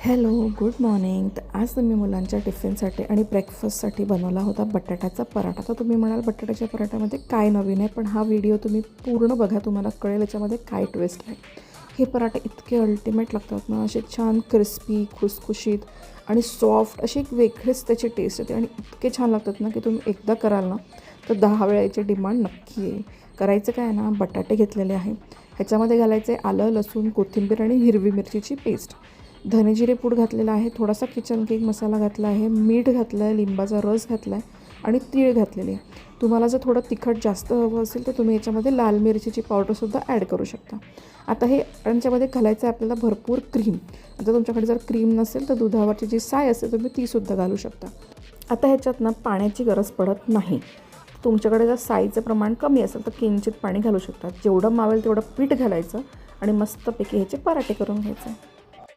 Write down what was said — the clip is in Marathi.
Hello, good morning. तर आज तुम्ही मुलांच्या टिफिनसाठी आणि ब्रेकफास्टसाठी बनवला होता बटाट्याचा पराठा. तर तुम्ही म्हणाल बटाट्याच्या पराठ्यामध्ये काय नवीन आहे, पण हा व्हिडिओ तुम्ही पूर्ण बघा, तुम्हाला कळेल याच्यामध्ये काय ट्विस्ट आहे. हे पराठे इतके अल्टिमेट लागतात ना, असे छान क्रिस्पी, खुसखुशीत आणि सॉफ्ट, अशी एक वेगळीच त्याची टेस्ट येते आणि इतके छान लागतात ना की तुम्ही एकदा कराल ना तर 10 वेळा याची डिमांड नक्की येईल. करायचं काय ना, बटाटे घेतलेले आहे, ह्याच्यामध्ये घालायचे आलं, लसूण, कोथिंबीर आणि हिरवी मिरचीची पेस्ट, धने जिरे पूड घातलेला आहे, थोडासा किचन किंग मसाला घातला आहे, मीठ घातलं आहे, लिंबाचा रस घातला आहे आणि तीळ घातलेले आहे. तुम्हाला जर थोडं तिखट जास्त हवं असेल तर तुम्ही याच्यामध्ये लाल मिरचीची पावडरसुद्धा ॲड करू शकता. आता हे यांच्यामध्ये घालायचं आहे आपल्याला भरपूर क्रीम. आता तुमच्याकडे जर क्रीम नसेल तर दुधावरची जी साय असेल तुम्ही तीसुद्धा घालू शकता. आता ह्याच्यात ना पाण्याची गरज पडत नाही. तुमच्याकडे जर साईचं प्रमाण कमी असेल तर किंचित पाणी घालू शकता. जेवढं मावेल तेवढं पीठ घालायचं आणि मस्तपैकी ह्याचे पराठे करून घ्यायचे.